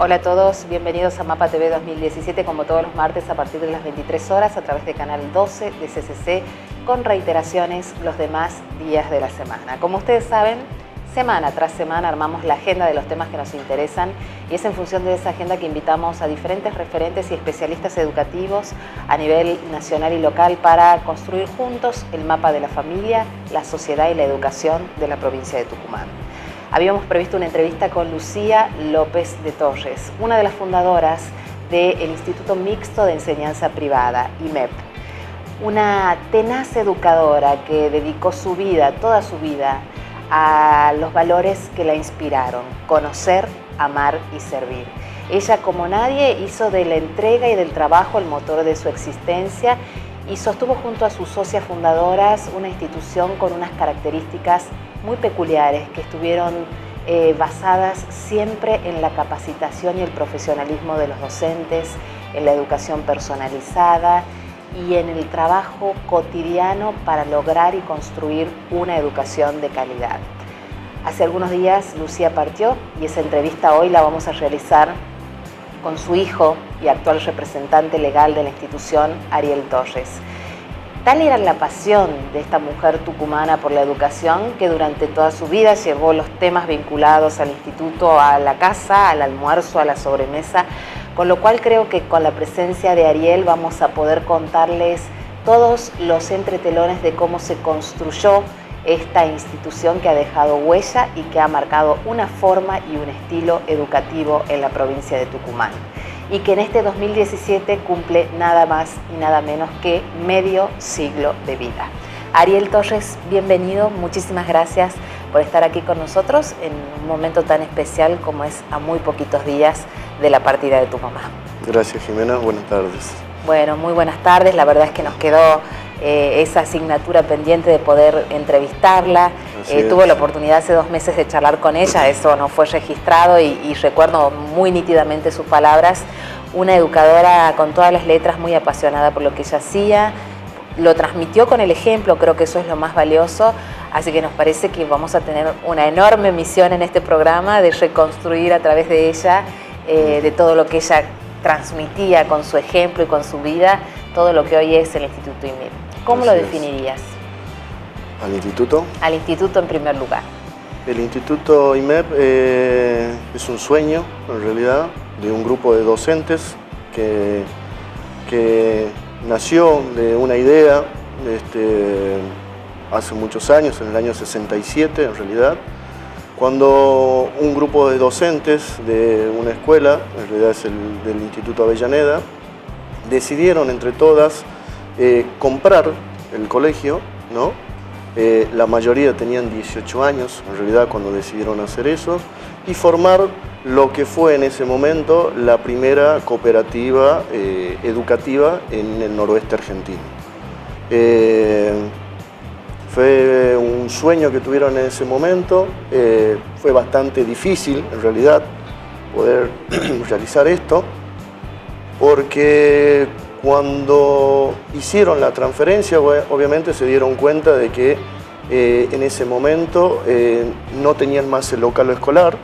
Hola a todos, bienvenidos a Mapa TV 2017, como todos los martes a partir de las 23 horas a través de Canal 12 de CCC, con reiteraciones los demás días de la semana. Como ustedes saben, semana tras semana armamos la agenda de los temas que nos interesan y es en función de esa agenda que invitamos a diferentes referentes y especialistas educativos a nivel nacional y local para construir juntos el mapa de la familia, la sociedad y la educación de la provincia de Tucumán. Habíamos previsto una entrevista con Lucía López de Torres, una de las fundadoras del Instituto Mixto de Enseñanza Privada, IMEP. Una tenaz educadora que dedicó su vida, toda su vida, a los valores que la inspiraron: conocer, amar y servir. Ella, como nadie, hizo de la entrega y del trabajo el motor de su existencia y sostuvo junto a sus socias fundadoras una institución con unas características muy peculiares que estuvieron basadas siempre en la capacitación y el profesionalismo de los docentes, en la educación personalizada y en el trabajo cotidiano para lograr y construir una educación de calidad. Hace algunos días Lucía partió y esa entrevista hoy la vamos a realizar con su hijo y actual representante legal de la institución, Ariel Torres. Tal era la pasión de esta mujer tucumana por la educación que durante toda su vida llevó los temas vinculados al instituto a la casa, al almuerzo, a la sobremesa, con lo cual creo que con la presencia de Ariel vamos a poder contarles todos los entretelones de cómo se construyó esta institución que ha dejado huella y que ha marcado una forma y un estilo educativo en la provincia de Tucumán, y que en este 2017 cumple nada más y nada menos que medio siglo de vida. Ariel Torres, bienvenido, muchísimas gracias por estar aquí con nosotros en un momento tan especial como es a muy poquitos días de la partida de tu mamá. Gracias, Jimena, buenas tardes. Bueno, muy buenas tardes, la verdad es que nos quedó esa asignatura pendiente de poder entrevistarla. Tuve la oportunidad hace 2 meses de charlar con ella, eso no fue registrado y recuerdo muy nítidamente sus palabras. Una educadora con todas las letras, muy apasionada por lo que ella hacía, lo transmitió con el ejemplo, creo que eso es lo más valioso, así que nos parece que vamos a tener una enorme misión en este programa de reconstruir a través de ella, de todo lo que ella transmitía con su ejemplo y con su vida, todo lo que hoy es el Instituto IMEP. ¿Cómo lo definirías? ¿Al instituto? Al instituto en primer lugar. El Instituto IMEP es un sueño, en realidad, de un grupo de docentes que nació de una idea hace muchos años, en el año 67 en realidad, cuando un grupo de docentes de una escuela, en realidad es del Instituto Avellaneda, decidieron entre todas comprar el colegio, ¿no? La mayoría tenían 18 años, en realidad, cuando decidieron hacer eso, y formar lo que fue en ese momento la primera cooperativa educativa en el noroeste argentino. Fue un sueño que tuvieron en ese momento, fue bastante difícil, en realidad, poder realizar esto, porque cuando hicieron la transferencia, obviamente se dieron cuenta de que en ese momento no tenían más el local escolar,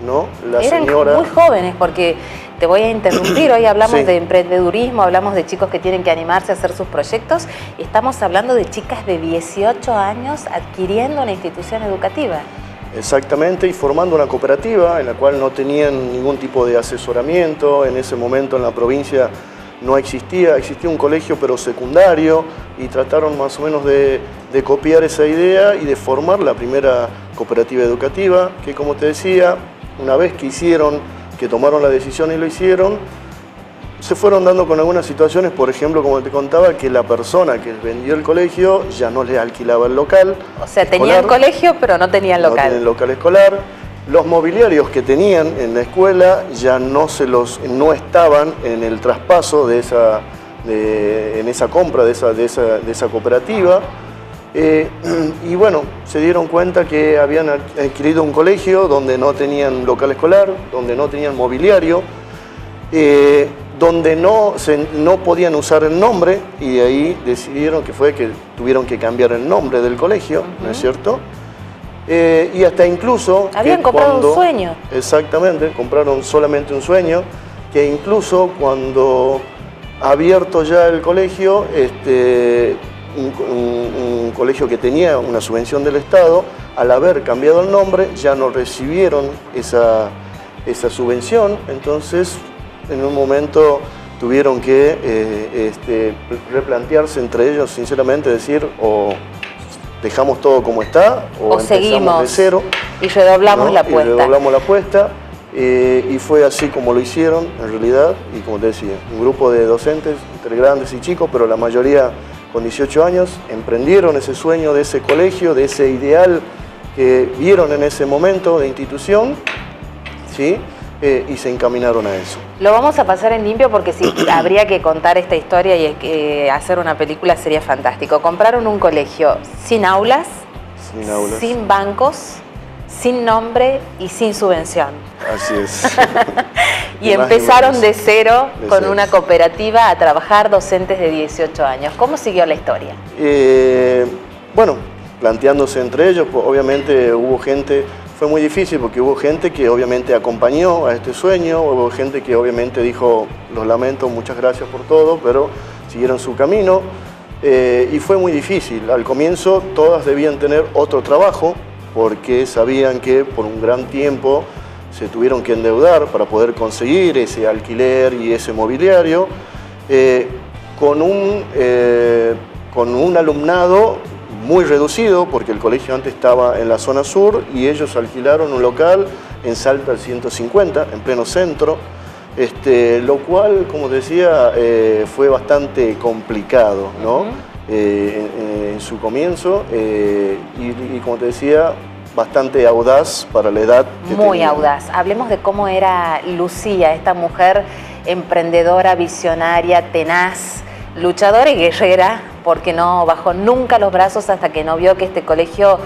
¿no? Eran muy jóvenes, porque te voy a interrumpir, hoy hablamos de emprendedurismo, hablamos de chicos que tienen que animarse a hacer sus proyectos, y estamos hablando de chicas de 18 años adquiriendo una institución educativa. Exactamente, y formando una cooperativa en la cual no tenían ningún tipo de asesoramiento. En ese momento en la provincia no existía un colegio pero secundario, y trataron más o menos de copiar esa idea y de formar la primera cooperativa educativa, que, como te decía, una vez que tomaron la decisión y lo hicieron, se fueron dando con algunas situaciones, por ejemplo, como te contaba, que la persona que vendió el colegio ya no le alquilaba el local. O sea, tenían colegio pero no tenían local. No tenían local escolar. Los mobiliarios que tenían en la escuela ya no estaban en el traspaso en esa compra de esa cooperativa. Y bueno, se dieron cuenta que habían adquirido un colegio donde no tenían local escolar, donde no tenían mobiliario, donde no podían usar el nombre, y de ahí decidieron que tuvieron que cambiar el nombre del colegio, ¿no es cierto? Y hasta incluso... Habían comprado un sueño. Exactamente, compraron solamente un sueño, que incluso cuando abierto ya el colegio, un colegio que tenía una subvención del Estado, al haber cambiado el nombre ya no recibieron esa subvención, entonces en un momento tuvieron que replantearse entre ellos, sinceramente, decir o dejamos todo como está o seguimos de cero y redoblamos la apuesta. Y redoblamos la apuesta. Y fue así como lo hicieron en realidad, y como te decía, un grupo de docentes, entre grandes y chicos, pero la mayoría con 18 años, emprendieron ese sueño de ese colegio, de ese ideal que vieron en ese momento de institución, ¿sí? Y se encaminaron a eso. Lo vamos a pasar en limpio porque si habría que contar esta historia y hacer una película sería fantástico. Compraron un colegio sin aulas, sin bancos, sin nombre y sin subvención. Así es. Y empezaron de cero con una cooperativa a trabajar docentes de 18 años. ¿Cómo siguió la historia? Bueno, planteándose entre ellos, pues, obviamente hubo gente, fue muy difícil porque hubo gente que obviamente acompañó a este sueño, hubo gente que obviamente dijo, los lamento, muchas gracias por todo, pero siguieron su camino y fue muy difícil. Al comienzo todas debían tener otro trabajo porque sabían que por un gran tiempo se tuvieron que endeudar para poder conseguir ese alquiler y ese mobiliario con un alumnado muy reducido, porque el colegio antes estaba en la zona sur y ellos alquilaron un local en Salta al 150, en pleno centro, lo cual, como decía, fue bastante complicado, ¿no? En su comienzo y como te decía, bastante audaz para la edad que tenía. Muy audaz. Hablemos de cómo era Lucía, esta mujer emprendedora, visionaria, tenaz, luchadora y guerrera, porque no bajó nunca los brazos hasta que no vio que este colegio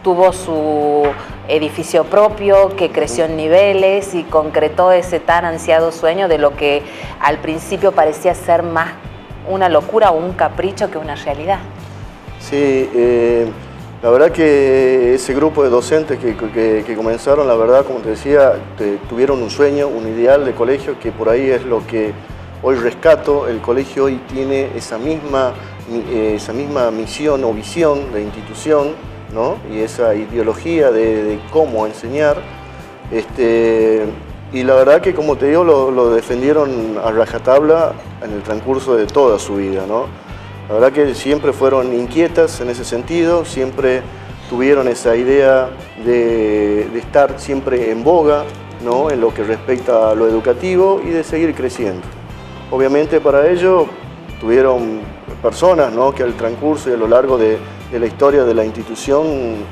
tuvo su edificio propio, que creció en niveles y concretó ese tan ansiado sueño de lo que al principio parecía ser más una locura o un capricho que una realidad. Sí, la verdad que ese grupo de docentes que comenzaron, la verdad, como te decía, tuvieron un sueño, un ideal de colegio, que por ahí es lo que hoy rescato. El colegio hoy tiene esa misma misión o visión de institución, ¿no? Y esa ideología de cómo enseñar. Y la verdad que, como te digo, lo defendieron a rajatabla en el transcurso de toda su vida, ¿no? La verdad que siempre fueron inquietas en ese sentido, siempre tuvieron esa idea de estar siempre en boga, ¿no? En lo que respecta a lo educativo y de seguir creciendo. Obviamente para ello tuvieron personas, ¿no? Que al transcurso y a lo largo de la historia de la institución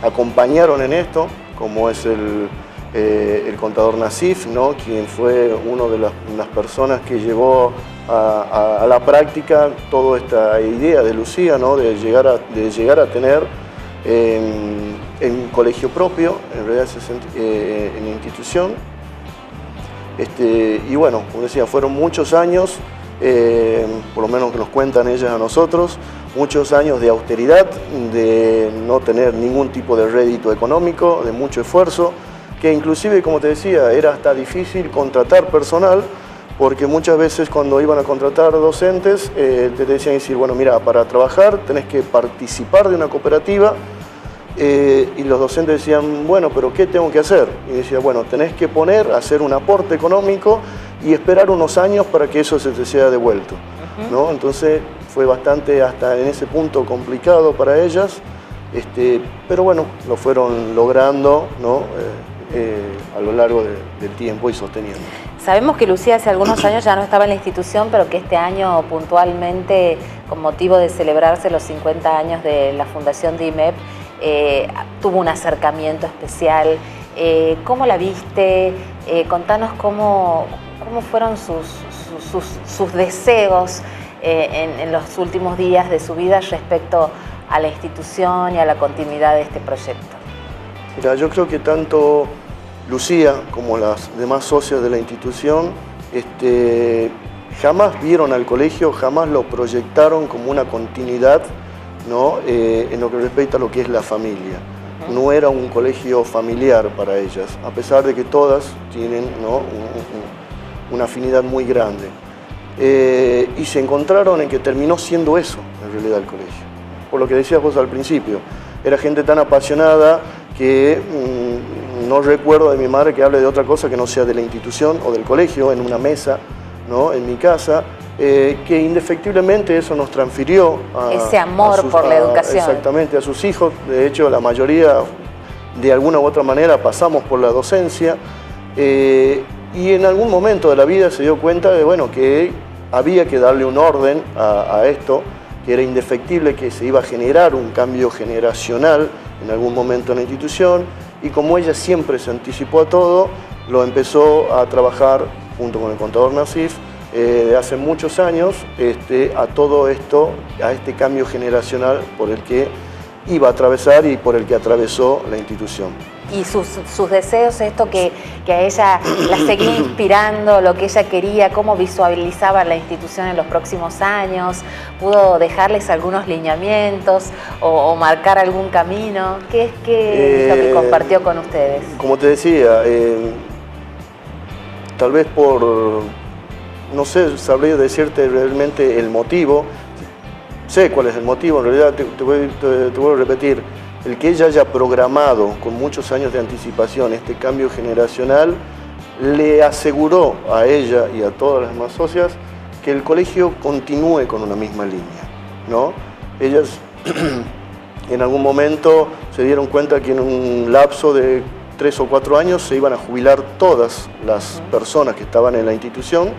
acompañaron en esto, como es el contador Nasif, ¿no? Quien fue una de las personas que llevó a la práctica toda esta idea de Lucía, ¿no? de llegar a tener en colegio propio, en realidad en institución. Y bueno, como decía, fueron muchos años, por lo menos que nos cuentan ellas a nosotros, muchos años de austeridad, de no tener ningún tipo de rédito económico, de mucho esfuerzo, que inclusive, como te decía, era hasta difícil contratar personal, porque muchas veces cuando iban a contratar docentes, te decían decir, bueno, mira, para trabajar tenés que participar de una cooperativa, y los docentes decían, bueno, pero ¿qué tengo que hacer? Y decía, bueno, tenés que hacer un aporte económico y esperar unos años para que eso se te sea devuelto, ¿no? Entonces fue bastante, hasta en ese punto, complicado para ellas, pero bueno, lo fueron logrando, ¿no? A lo largo del tiempo y sosteniendo. Sabemos que Lucía hace algunos años ya no estaba en la institución, pero que este año puntualmente, con motivo de celebrarse los 50 años de la fundación de IMEP, tuvo un acercamiento especial. ¿Cómo la viste? Contanos cómo fueron sus deseos en los últimos días de su vida respecto a la institución y a la continuidad de este proyecto. Mira, yo creo que tanto Lucía como las demás socias de la institución jamás vieron al colegio, jamás lo proyectaron como una continuidad, ¿no? En lo que respecta a lo que es la familia, no era un colegio familiar para ellas, a pesar de que todas tienen, ¿no?, una afinidad muy grande. Y se encontraron en que terminó siendo eso, en realidad, el colegio. Por lo que decías vos al principio, era gente tan apasionada que no recuerdo de mi madre que hable de otra cosa que no sea de la institución o del colegio, en una mesa, ¿no?, en mi casa, que indefectiblemente eso nos transfirió ese amor por la educación. Exactamente, a sus hijos. De hecho, la mayoría, de alguna u otra manera, pasamos por la docencia, y en algún momento de la vida se dio cuenta de, bueno, que había que darle un orden a esto, que era indefectible, que se iba a generar un cambio generacional en algún momento en la institución, y como ella siempre se anticipó a todo, lo empezó a trabajar junto con el contador Nasif de hace muchos años, a todo esto, a este cambio generacional por el que iba a atravesar y por el que atravesó la institución. Y sus deseos, esto que a ella la seguía inspirando, lo que ella quería, cómo visualizaba la institución en los próximos años, ¿pudo dejarles algunos lineamientos o marcar algún camino? ¿Qué es lo que compartió con ustedes? Como te decía, tal vez no sé, sabría decirte realmente el motivo. Sé cuál es el motivo, en realidad te voy a repetir. El que ella haya programado con muchos años de anticipación este cambio generacional le aseguró a ella y a todas las demás socias que el colegio continúe con una misma línea, ¿no? Ellas en algún momento se dieron cuenta que en un lapso de 3 o 4 años se iban a jubilar todas las personas que estaban en la institución,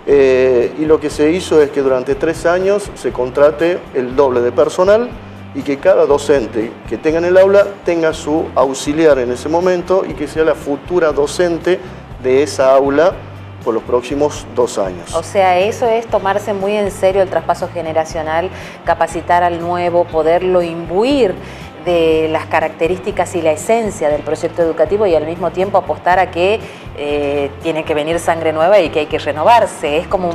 y lo que se hizo es que durante 3 años se contrate el doble de personal y que cada docente que tenga en el aula tenga su auxiliar en ese momento y que sea la futura docente de esa aula por los próximos 2 años. O sea, eso es tomarse muy en serio el traspaso generacional, capacitar al nuevo, poderlo imbuir de las características y la esencia del proyecto educativo y al mismo tiempo apostar a que tiene que venir sangre nueva y que hay que renovarse. Es como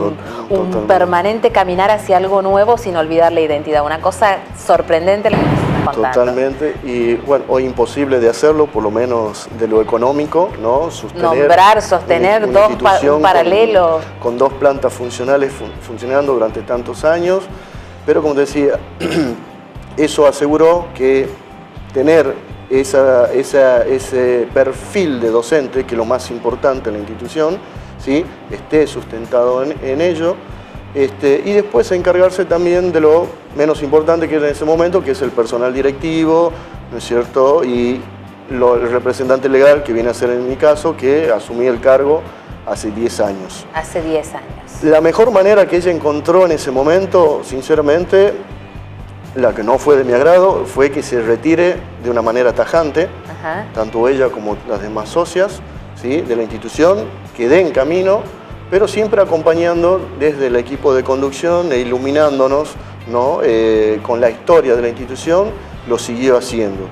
un permanente caminar hacia algo nuevo sin olvidar la identidad. Una cosa sorprendente lo que nos estás contando. Totalmente, y bueno, hoy imposible de hacerlo, por lo menos de lo económico, ¿no? Sostener un paralelo. Con 2 plantas funcionales funcionando durante tantos años, pero como te decía, eso aseguró que tener ese perfil de docente, que es lo más importante en la institución, ¿sí?, esté sustentado en ello, y después encargarse también de lo menos importante que era en ese momento, que es el personal directivo, ¿no es cierto?, y el representante legal, que viene a ser en mi caso, que asumí el cargo hace 10 años. Hace 10 años. La mejor manera que ella encontró en ese momento, sinceramente, la que no fue de mi agrado, fue que se retire de una manera tajante, tanto ella como las demás socias, ¿sí?, de la institución, que den camino, pero siempre acompañando desde el equipo de conducción e iluminándonos, ¿no?, con la historia de la institución, lo siguió haciendo.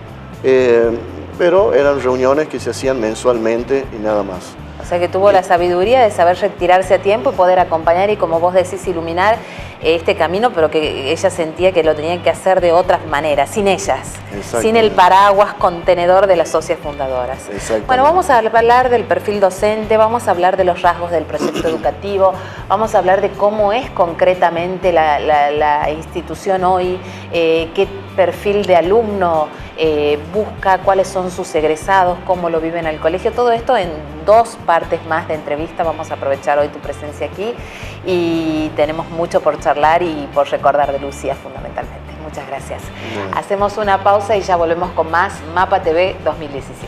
Pero eran reuniones que se hacían mensualmente y nada más. O sea que tuvo la sabiduría de saber retirarse a tiempo y poder acompañar y, como vos decís, iluminar este camino, pero que ella sentía que lo tenían que hacer de otras maneras, sin ellas, sin el paraguas contenedor de las socias fundadoras. Bueno, vamos a hablar del perfil docente, vamos a hablar de los rasgos del proyecto educativo, vamos a hablar de cómo es concretamente la institución hoy, qué perfil de alumno busca, cuáles son sus egresados, cómo lo viven en el colegio. Todo esto en 2 partes más de entrevista. Vamos a aprovechar hoy tu presencia aquí y tenemos mucho por charlar y por recordar de Lucía fundamentalmente. Muchas gracias. Hacemos una pausa y ya volvemos con más Mapa TV 2017.